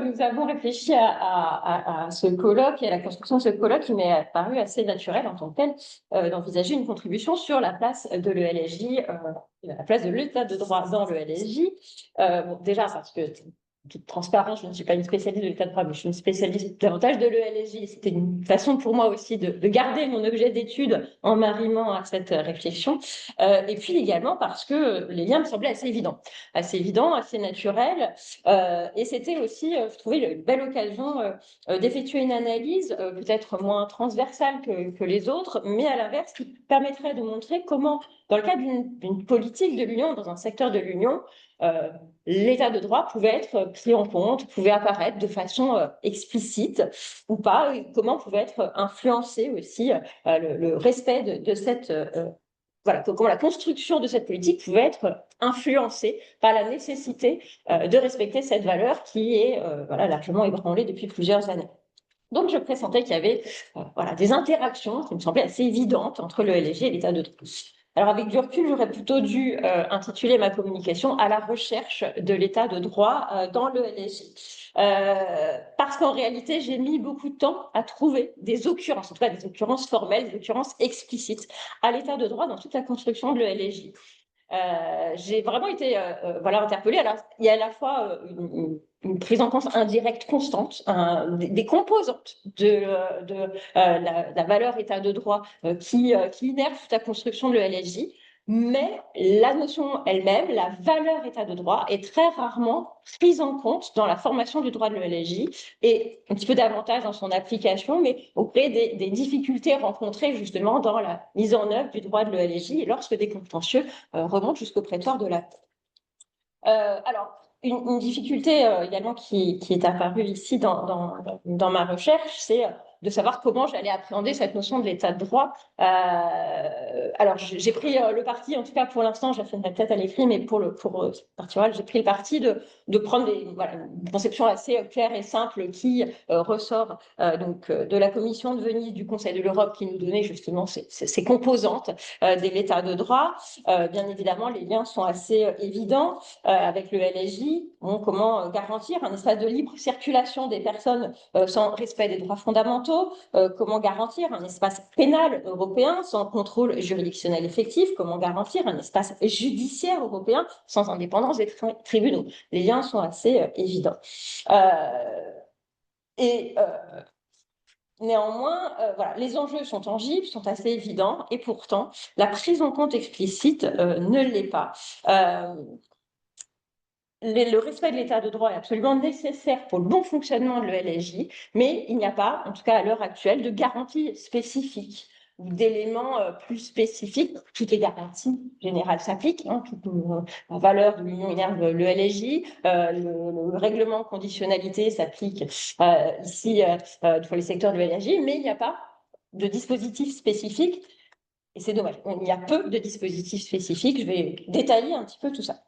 nous avons réfléchi à ce colloque et à la construction de ce colloque, il m'est paru assez naturel en tant que tel d'envisager une contribution sur la place de l'ELSJ, la place de l'état de droit dans l'ELSJ. Bon, déjà, parce que toute transparence, je ne suis pas une spécialiste de l'état de droit, mais je suis une spécialiste davantage de l'ELSJ. C'était une façon pour moi aussi de garder mon objet d'étude en m'arrimant à cette réflexion. Et puis également parce que les liens me semblaient assez évidents, assez naturels. Et c'était aussi, je trouvais, une belle occasion d'effectuer une analyse peut-être moins transversale que les autres, mais à l'inverse, qui permettrait de montrer comment, dans le cadre d'une politique de l'Union, dans un secteur de l'Union, l'état de droit pouvait être pris en compte, pouvait apparaître de façon explicite ou pas, et comment pouvait être influencé aussi le respect de cette voilà, comment la construction de cette politique pouvait être influencée par la nécessité de respecter cette valeur qui est voilà, largement ébranlée depuis plusieurs années. Donc, je pressentais qu'il y avait voilà, des interactions qui me semblaient assez évidentes entre le LSJ et l'état de droit. Alors, avec du recul, j'aurais plutôt dû intituler ma communication à la recherche de l'état de droit dans le LSJ. Parce qu'en réalité, j'ai mis beaucoup de temps à trouver des occurrences, en tout cas des occurrences formelles, des occurrences explicites à l'état de droit dans toute la construction de l'ELJ. J'ai vraiment été voilà, interpellée. Alors, il y a à la fois une prise en compte indirecte constante des composantes de la valeur état de droit qui innerve toute la construction de l'ELSJ, mais la notion elle-même, la valeur état de droit, est très rarement prise en compte dans la formation du droit de l'ELSJ et un petit peu davantage dans son application, mais auprès des difficultés rencontrées justement dans la mise en œuvre du droit de l'ELSJ lorsque des contentieux remonte jusqu'au prétoire de la Cour. Alors, une difficulté également qui est apparue ici dans ma recherche, c'est de savoir comment j'allais appréhender cette notion de l'état de droit. Alors, j'ai pris le parti, en tout cas pour l'instant, je la peut-être à l'écrit, mais pour parti oral, j'ai pris le parti de prendre voilà, une conception assez claire et simple qui ressort de la Commission de Venise du Conseil de l'Europe qui nous donnait justement ces composantes de l'état de droit. Bien évidemment, les liens sont assez évidents avec le LSJ. Bon, comment garantir un espace de libre circulation des personnes sans respect des droits fondamentaux, comment garantir un espace pénal européen sans contrôle juridictionnel effectif, comment garantir un espace judiciaire européen sans indépendance des tribunaux. Les liens sont assez évidents. Néanmoins, voilà, les enjeux sont tangibles, sont assez évidents, et pourtant, la prise en compte explicite ne l'est pas. Le respect de l'état de droit est absolument nécessaire pour le bon fonctionnement de l'ELSJ, mais il n'y a pas, en tout cas à l'heure actuelle, de garantie spécifique ou d'éléments plus spécifiques. Toutes les garanties générales s'appliquent, hein, toute la valeur de l'Union innerve l'ELSJ, le règlement de conditionnalité s'applique ici pour les secteurs de l'ELSJ, mais il n'y a pas de dispositif spécifique, et c'est dommage. Il y a peu de dispositifs spécifiques. Je vais détailler un petit peu tout ça.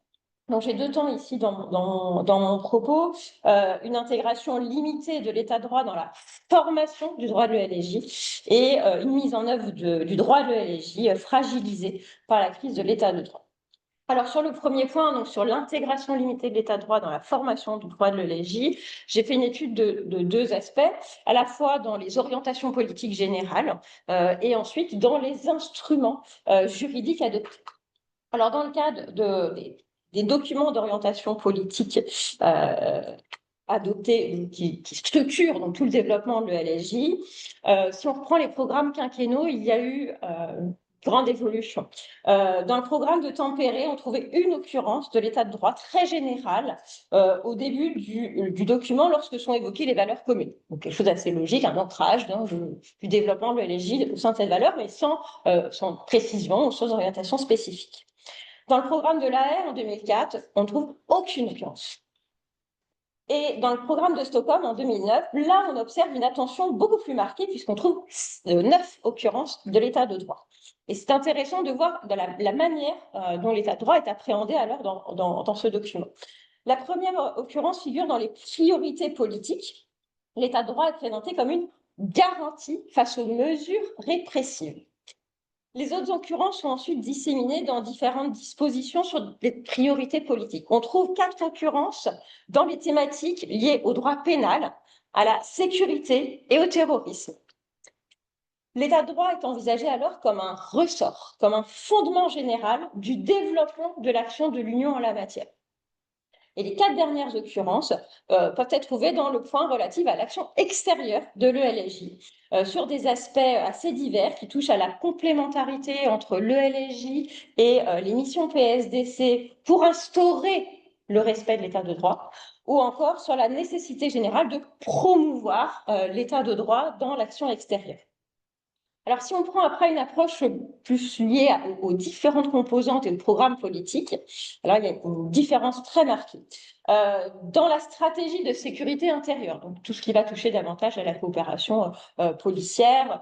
Donc, j'ai deux temps ici dans mon propos, une intégration limitée de l'état de droit dans la formation du droit de l'ELSJ et une mise en œuvre du droit de l'ELSJ fragilisée par la crise de l'état de droit. Alors, sur le premier point, donc sur l'intégration limitée de l'état de droit dans la formation du droit de l'ELSJ, j'ai fait une étude de deux aspects, à la fois dans les orientations politiques générales et ensuite dans les instruments juridiques adoptés. Alors, dans le cadre des documents d'orientation politique adoptés, qui structurent donc, tout le développement de l'ELSJ, si on reprend les programmes quinquennaux, il y a eu grande évolution. Dans le programme de Tempéré, on trouvait une occurrence de l'état de droit très général au début du document lorsque sont évoquées les valeurs communes. Donc quelque chose d'assez logique, un ancrage du développement de l'ELSJ au sein de cette valeur, mais sans précision ou sans orientation spécifique. Dans le programme de l'AR en 2004, on ne trouve aucune occurrence. Et dans le programme de Stockholm en 2009, là, on observe une attention beaucoup plus marquée puisqu'on trouve 9 occurrences de l'état de droit. Et c'est intéressant de voir la manière dont l'état de droit est appréhendé alors dans ce document. La première occurrence figure dans les priorités politiques. L'état de droit est présenté comme une garantie face aux mesures répressives. Les autres occurrences sont ensuite disséminées dans différentes dispositions sur des priorités politiques. On trouve 4 occurrences dans les thématiques liées au droit pénal, à la sécurité et au terrorisme. L'état de droit est envisagé alors comme un ressort, comme un fondement général du développement de l'action de l'Union en la matière. Et les 4 dernières occurrences peuvent être trouvées dans le point relatif à l'action extérieure de l'ELJ, sur des aspects assez divers qui touchent à la complémentarité entre l'ELJ et les missions PSDC pour instaurer le respect de l'état de droit, ou encore sur la nécessité générale de promouvoir l'état de droit dans l'action extérieure. Alors, si on prend après une approche plus liée aux différentes composantes et aux programmes politiques, alors il y a une différence très marquée. Dans la stratégie de sécurité intérieure, donc tout ce qui va toucher davantage à la coopération policière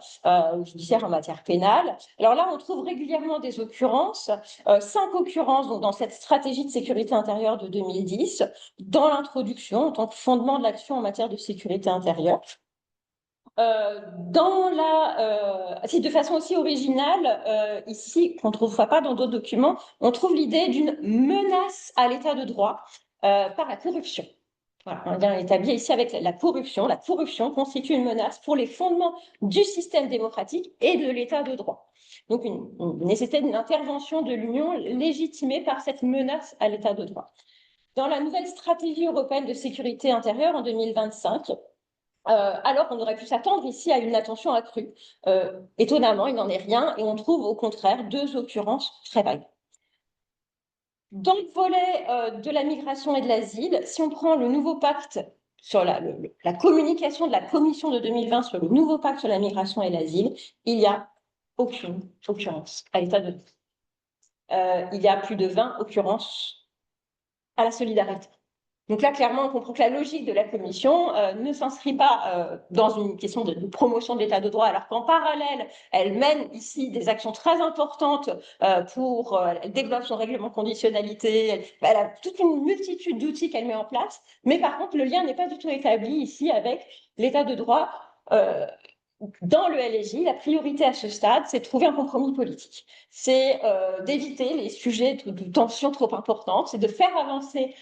ou judiciaire en matière pénale, alors là, on trouve régulièrement des occurrences, 5 occurrences donc, dans cette stratégie de sécurité intérieure de 2010, dans l'introduction en tant que fondement de l'action en matière de sécurité intérieure. De façon aussi originale, ici, qu'on ne trouve pas dans d'autres documents, on trouve l'idée d'une menace à l'état de droit par la corruption. Voilà, on vient établir ici avec la corruption. La corruption constitue une menace pour les fondements du système démocratique et de l'état de droit. Donc, une nécessité d'une intervention de l'Union légitimée par cette menace à l'état de droit. Dans la nouvelle stratégie européenne de sécurité intérieure en 2025, alors on aurait pu s'attendre ici à une attention accrue. Étonnamment, il n'en est rien et on trouve au contraire 2 occurrences très vagues. Dans le volet de la migration et de l'asile, si on prend le nouveau pacte sur la communication de la Commission de 2020 sur le nouveau pacte sur la migration et l'asile, il n'y a aucune occurrence à l'état de droit. Il y a plus de 20 occurrences à la solidarité. Donc là, clairement, on comprend que la logique de la Commission ne s'inscrit pas dans une question de promotion de l'état de droit, alors qu'en parallèle, elle mène ici des actions très importantes pour elle développe son règlement de conditionnalité, elle a toute une multitude d'outils qu'elle met en place, mais par contre, le lien n'est pas du tout établi ici avec l'état de droit. Dans le LJ, la priorité à ce stade, c'est de trouver un compromis politique. C'est d'éviter les sujets de tension trop importantes, c'est de faire avancer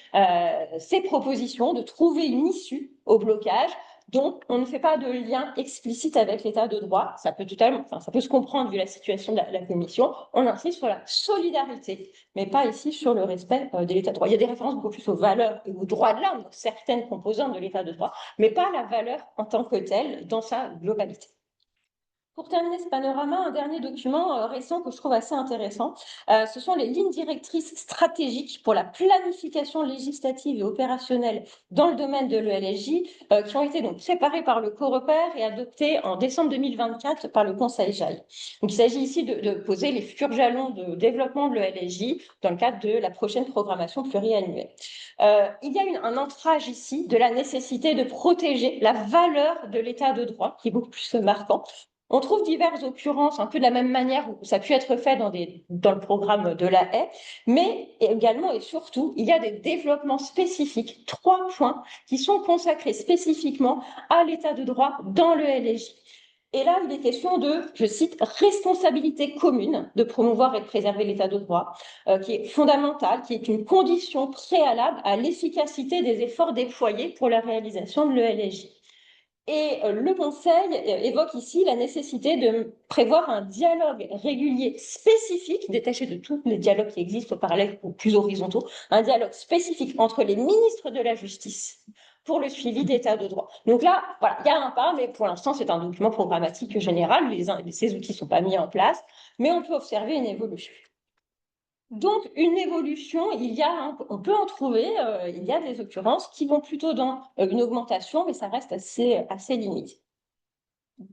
ces propositions, de trouver une issue au blocage. Donc, on ne fait pas de lien explicite avec l'état de droit. Ça peut ça peut se comprendre vu la situation de la Commission. On insiste sur la solidarité, mais pas ici sur le respect de l'état de droit. Il y a des références beaucoup plus aux valeurs et aux droits de l'homme, certaines composantes de l'état de droit, mais pas la valeur en tant que telle dans sa globalité. Pour terminer ce panorama, un dernier document récent que je trouve assez intéressant, ce sont les lignes directrices stratégiques pour la planification législative et opérationnelle dans le domaine de l'ELJ, qui ont été donc préparées par le COREPER et adoptées en décembre 2024 par le Conseil JAI. Donc, il s'agit ici de poser les futurs jalons de développement de l'ELJ dans le cadre de la prochaine programmation pluriannuelle. Il y a un ancrage ici de la nécessité de protéger la valeur de l'état de droit, qui est beaucoup plus marquant. On trouve diverses occurrences, un peu de la même manière où ça a pu être fait dans le programme de la haie, mais également et surtout, il y a des développements spécifiques, 3 points qui sont consacrés spécifiquement à l'état de droit dans le LJ. Et là, il est question de, je cite, responsabilité commune de promouvoir et de préserver l'état de droit, qui est fondamentale, qui est une condition préalable à l'efficacité des efforts déployés pour la réalisation de l'ELJ. Et le Conseil évoque ici la nécessité de prévoir un dialogue régulier spécifique, détaché de tous les dialogues qui existent au parallèle ou plus horizontaux, un dialogue spécifique entre les ministres de la Justice pour le suivi d'état de droit. Donc là, voilà, il y a un pas, mais pour l'instant, c'est un document programmatique général. Ces outils ne sont pas mis en place, mais on peut observer une évolution. Donc, une évolution, on peut en trouver, il y a des occurrences qui vont plutôt dans une augmentation, mais ça reste assez limité.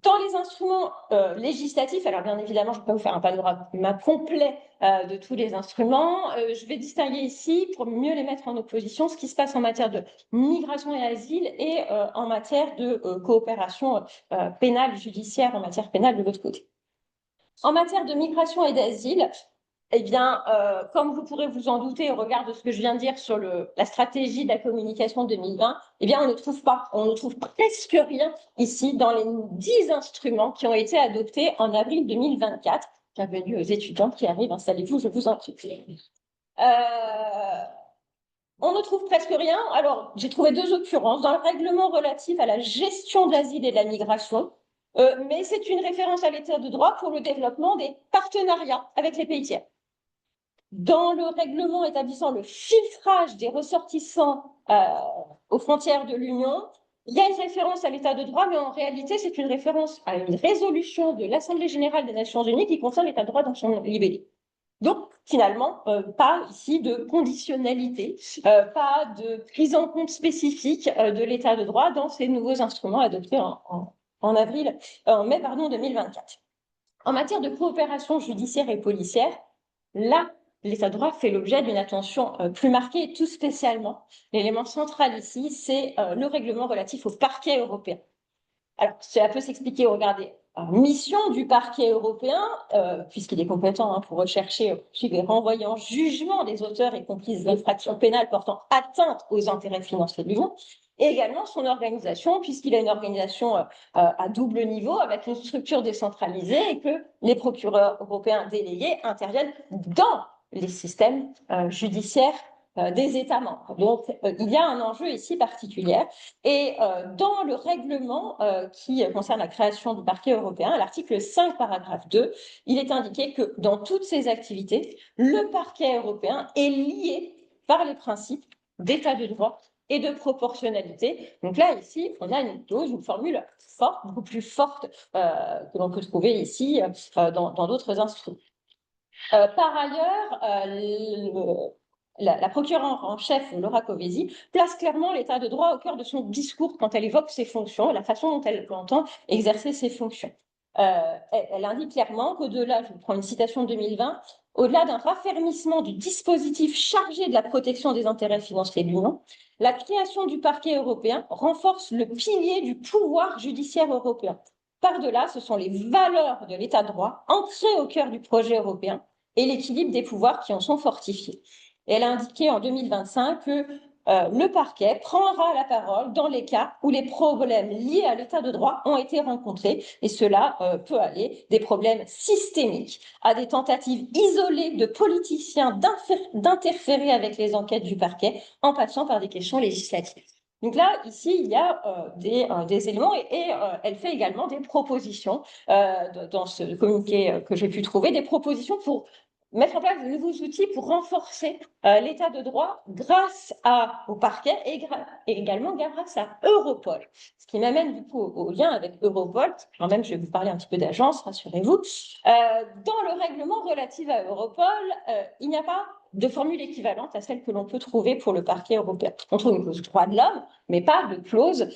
Dans les instruments législatifs, alors bien évidemment, je ne vais pas vous faire un panorama complet de tous les instruments. Je vais distinguer ici, pour mieux les mettre en opposition, ce qui se passe en matière de migration et asile et en matière de coopération pénale, judiciaire, en matière pénale de l'autre côté. En matière de migration et d'asile, eh bien, comme vous pourrez vous en douter au regard de ce que je viens de dire sur la stratégie de la communication 2020, eh bien, on ne trouve presque rien ici dans les 10 instruments qui ont été adoptés en avril 2024, Bienvenue aux étudiants qui arrivent, installez-vous, je vous en prie. On ne trouve presque rien. Alors, j'ai trouvé 2 occurrences dans le règlement relatif à la gestion de l'asile et de la migration, mais c'est une référence à l'état de droit pour le développement des partenariats avec les pays tiers. Dans le règlement établissant le filtrage des ressortissants aux frontières de l'Union, il y a une référence à l'état de droit, mais en réalité, c'est une référence à une résolution de l'Assemblée générale des Nations unies qui concerne l'état de droit dans son libellé. Donc, finalement, pas ici de conditionnalité, pas de prise en compte spécifique de l'état de droit dans ces nouveaux instruments adoptés en mai 2024. En matière de coopération judiciaire et policière, là, l'état de droit fait l'objet d'une attention plus marquée, et tout spécialement, l'élément central ici, c'est le règlement relatif au parquet européen. Alors, cela peut s'expliquer, regardez, mission du parquet européen, puisqu'il est compétent pour rechercher, poursuivre et renvoyer en jugement des auteurs et complices d'infractions pénales portant atteinte aux intérêts financiers de l'Union, et également son organisation, puisqu'il a une organisation à double niveau, avec une structure décentralisée, et que les procureurs européens délégués interviennent dans les systèmes judiciaires des États membres. Donc, il y a un enjeu ici particulier. Et dans le règlement qui concerne la création du parquet européen, à l'article 5, paragraphe 2, il est indiqué que dans toutes ces activités, le parquet européen est lié par les principes d'état de droit et de proportionnalité. Donc là, ici, on a une clause, une formule forte, beaucoup plus forte que l'on peut trouver ici dans d'autres instruments. Par ailleurs, la procureure en chef, Laura Kövesi, place clairement l'état de droit au cœur de son discours quand elle évoque ses fonctions, la façon dont elle entend exercer ses fonctions. Elle indique clairement qu'au-delà, je vous prends une citation de 2020, au-delà d'un raffermissement du dispositif chargé de la protection des intérêts financiers de l'Union, la création du parquet européen renforce le pilier du pouvoir judiciaire européen. Par-delà, ce sont les valeurs de l'état de droit ancrées au cœur du projet européen et l'équilibre des pouvoirs qui en sont fortifiés. Et elle a indiqué en 2025 que le parquet prendra la parole dans les cas où les problèmes liés à l'état de droit ont été rencontrés, et cela peut aller des problèmes systémiques à des tentatives isolées de politiciens d'interférer avec les enquêtes du parquet, en passant par des questions législatives. Donc là, ici, il y a des éléments et elle fait également des propositions dans ce communiqué que j'ai pu trouver, des propositions pour mettre en place de nouveaux outils pour renforcer l'état de droit grâce au parquet et également grâce à Europol. Ce qui m'amène du coup au lien avec Europol, quand même je vais vous parler un petit peu d'agence, rassurez-vous. Dans le règlement relatif à Europol, il n'y a pas de formule équivalente à celle que l'on peut trouver pour le parquet européen. On trouve une clause droit de l'homme, mais pas de clause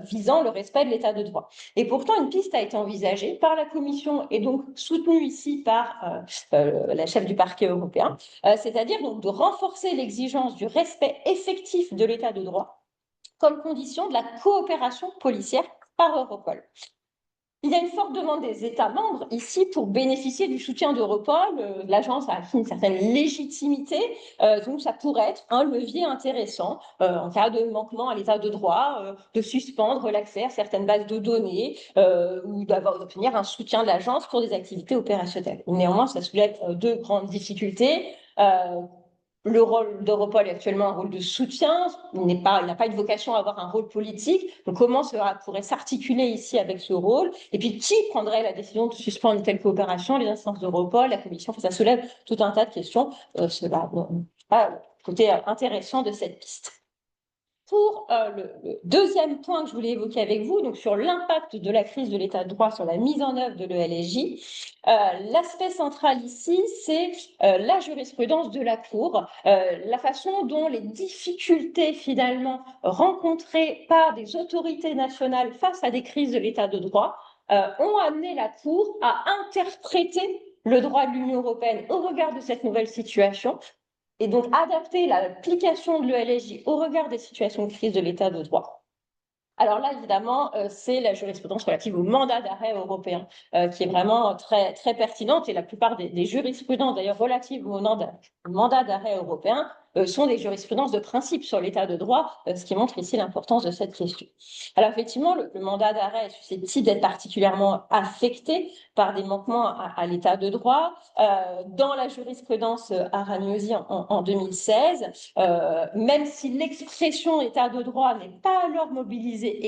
visant le respect de l'état de droit. Et pourtant, une piste a été envisagée par la Commission et donc soutenue ici par la chef du parquet européen, c'est-à-dire donc de renforcer l'exigence du respect effectif de l'état de droit comme condition de la coopération policière par Europol. Il y a une forte demande des États membres ici pour bénéficier du soutien d'Europol. L'agence a acquis une certaine légitimité, donc ça pourrait être un levier intéressant en cas de manquement à l'état de droit, de suspendre l'accès à certaines bases de données ou d'obtenir un soutien de l'agence pour des activités opérationnelles. Néanmoins, ça soulève 2 grandes difficultés. Le rôle d'Europol est actuellement un rôle de soutien, il n'a pas une vocation à avoir un rôle politique. Donc, comment cela pourrait s'articuler ici avec ce rôle? Et puis, qui prendrait la décision de suspendre une telle coopération? Les instances d'Europol, la Commission, ça soulève tout un tas de questions. Cela pas le côté intéressant de cette piste. Pour le deuxième point que je voulais évoquer avec vous, donc sur l'impact de la crise de l'état de droit sur la mise en œuvre de l'ELJ, l'aspect central ici, c'est la jurisprudence de la Cour, la façon dont les difficultés finalement rencontrées par des autorités nationales face à des crises de l'état de droit ont amené la Cour à interpréter le droit de l'Union européenne au regard de cette nouvelle situation, et donc adapter l'application de l'ELJ au regard des situations de crise de l'état de droit. Alors là, évidemment, c'est la jurisprudence relative au mandat d'arrêt européen qui est vraiment très pertinente, et la plupart des jurisprudences, d'ailleurs, relatives au mandat d'arrêt européen sont des jurisprudences de principe sur l'état de droit, ce qui montre ici l'importance de cette question. Alors effectivement, le mandat d'arrêt est susceptible d'être particulièrement affecté par des manquements à l'état de droit. Dans la jurisprudence Aragnosi en 2016, même si l'expression état de droit n'est pas alors mobilisée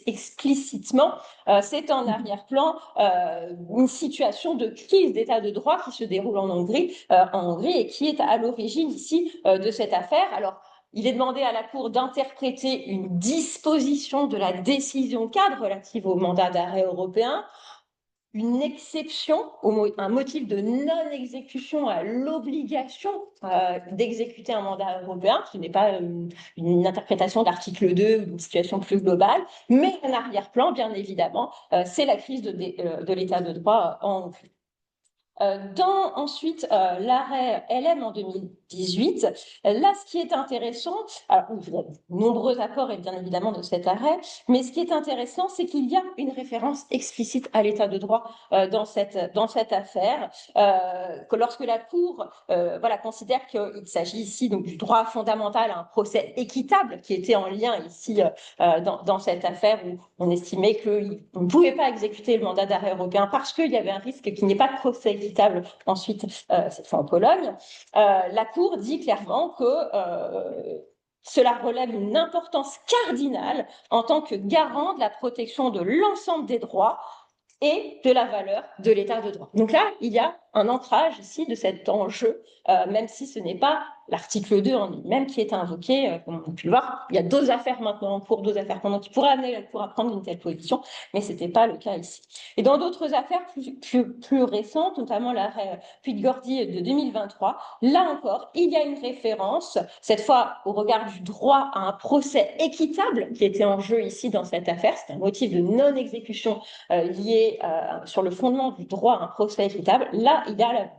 explicitement, c'est en arrière-plan une situation de crise d'état de droit qui se déroule en Hongrie et qui est à l'origine ici de cette affaire. Alors, il est demandé à la Cour d'interpréter une disposition de la décision cadre relative au mandat d'arrêt européen, une exception, un motif de non-exécution à l'obligation d'exécuter un mandat européen. Ce n'est pas une interprétation d'article 2 ou d'une situation plus globale, mais en arrière-plan, bien évidemment, c'est la crise de l'état de droit en Hongrie. Dans ensuite l'arrêt LM en 2018, là ce qui est intéressant, alors il y a de nombreux apports et bien évidemment de cet arrêt, mais ce qui est intéressant, c'est qu'il y a une référence explicite à l'état de droit dans cette affaire, que lorsque la Cour considère qu'il s'agit ici donc du droit fondamental à un procès équitable, qui était en lien ici dans cette affaire où on estimait qu'on ne pouvait pas exécuter le mandat d'arrêt européen parce qu'il y avait un risque qu'il n'y ait pas de procès équitable ensuite, cette fois en Pologne, la Cour dit clairement que cela relève une importance cardinale en tant que garant de la protection de l'ensemble des droits et de la valeur de l'état de droit. Donc là, il y a un ancrage ici de cet enjeu, même si ce n'est pas l'article 2 en lui-même qui est invoqué, comme on a pu le voir. Il y a d'autres affaires maintenant en cours, d'autres affaires pendant qui pourraient amener la Cour à prendre une telle position, mais ce n'était pas le cas ici. Et dans d'autres affaires plus récentes, notamment l'arrêt Puig-Gordy de 2023, là encore, il y a une référence, cette fois au regard du droit à un procès équitable qui était en jeu ici dans cette affaire. C'est un motif de non-exécution lié sur le fondement du droit à un procès équitable. Là, il y a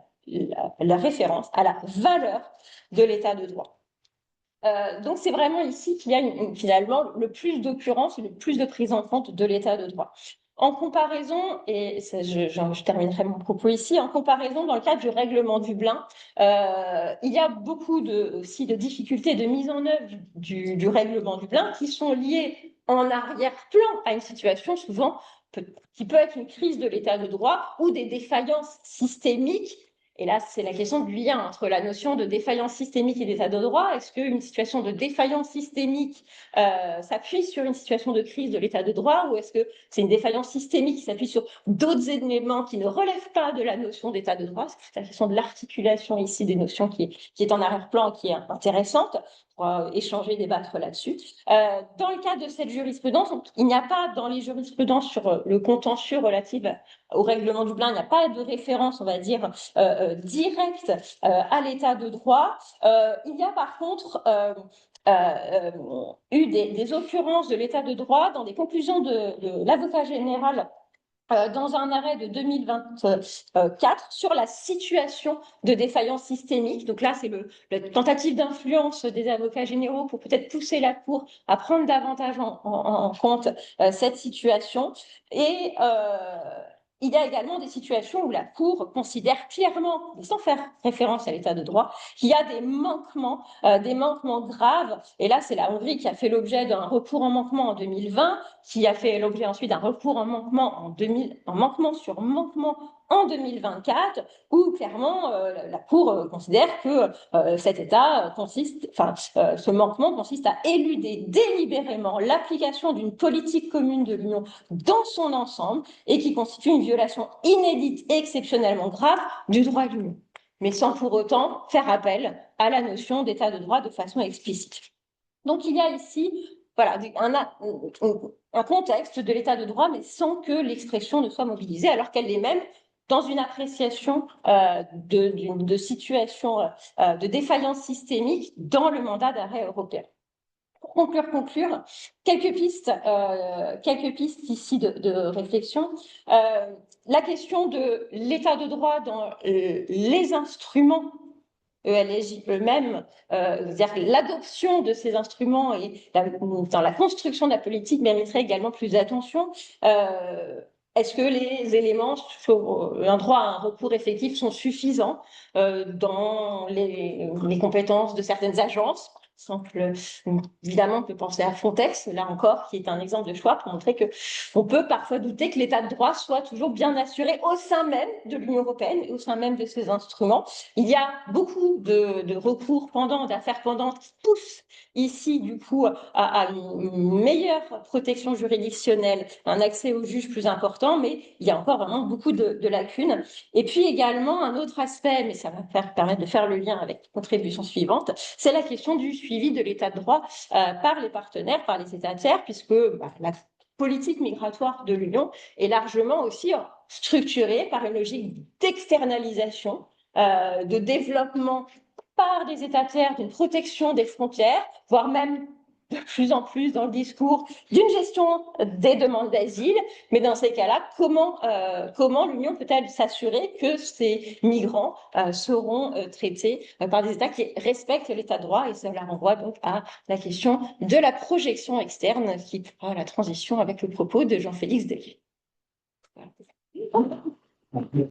la référence à la valeur de l'état de droit. Donc, c'est vraiment ici qu'il y a finalement le plus d'occurrences, le plus de prise en compte de l'état de droit. En comparaison, et ça, je terminerai mon propos ici, en comparaison dans le cadre du règlement Dublin, il y a beaucoup aussi de difficultés de mise en œuvre du règlement Dublin qui sont liées en arrière-plan à une situation souvent qui peut être une crise de l'état de droit ou des défaillances systémiques. Et là, c'est la question du lien entre la notion de défaillance systémique et d'état de droit. Est-ce qu'une situation de défaillance systémique s'appuie sur une situation de crise de l'état de droit, ou est-ce que c'est une défaillance systémique qui s'appuie sur d'autres éléments qui ne relèvent pas de la notion d'état de droit? C'est la question de l'articulation ici des notions qui est en arrière-plan, qui est intéressante. On pourra échanger, débattre là-dessus. Dans le cas de cette jurisprudence, il n'y a pas dans les jurisprudences sur le contentieux relatif au règlement Dublin, il n'y a pas de référence, on va dire, directe à l'état de droit. Il y a par contre eu des occurrences de l'état de droit dans des conclusions de l'avocat général dans un arrêt de 2024 sur la situation de défaillance systémique. Donc là, c'est la tentative d'influence des avocats généraux pour peut-être pousser la Cour à prendre davantage en compte cette situation. Et il y a également des situations où la Cour considère clairement, sans faire référence à l'état de droit, qu'il y a des manquements graves. Et là, c'est la Hongrie qui a fait l'objet d'un recours en manquement en 2020, qui a fait l'objet ensuite d'un recours en manquement en manquement sur manquement en 2024, où clairement la Cour considère que ce manquement consiste à éluder délibérément l'application d'une politique commune de l'Union dans son ensemble et qui constitue une violation inédite et exceptionnellement grave du droit de l'Union, mais sans pour autant faire appel à la notion d'état de droit de façon explicite. Donc il y a ici un contexte de l'état de droit, mais sans que l'expression ne soit mobilisée, alors qu'elle est même dans une appréciation de situation de défaillance systémique dans le mandat d'arrêt européen. Pour conclure, quelques pistes ici de réflexion. La question de l'état de droit dans les instruments ELJ eux-mêmes, c'est-à-dire l'adoption de ces instruments et dans la construction de la politique mériterait également plus d'attention. est-ce que les éléments sur un droit à un recours effectif sont suffisants dans les compétences de certaines agences? Par exemple, évidemment, on peut penser à Frontex, là encore, qui est un exemple de choix pour montrer que on peut parfois douter que l'état de droit soit toujours bien assuré au sein même de l'Union européenne et au sein même de ses instruments. Il y a beaucoup de recours pendants, d'affaires pendantes qui poussent ici, du coup, à une meilleure protection juridictionnelle, un accès aux juges plus important, mais il y a encore vraiment beaucoup de lacunes. Et puis également, un autre aspect, mais ça va permettre de faire le lien avec la contribution suivante, c'est la question du suivi de l'état de droit par les partenaires, par les États tiers, puisque la politique migratoire de l'Union est largement aussi structurée par une logique d'externalisation, de développement par des États tiers d'une protection des frontières, voire même de plus en plus dans le discours d'une gestion des demandes d'asile. Mais dans ces cas-là, comment l'Union peut-elle s'assurer que ces migrants seront traités par des États qui respectent l'état de droit? Et cela renvoie donc à la question de la projection externe qui fera la transition avec le propos de Jean-Félix Deguet. Voilà.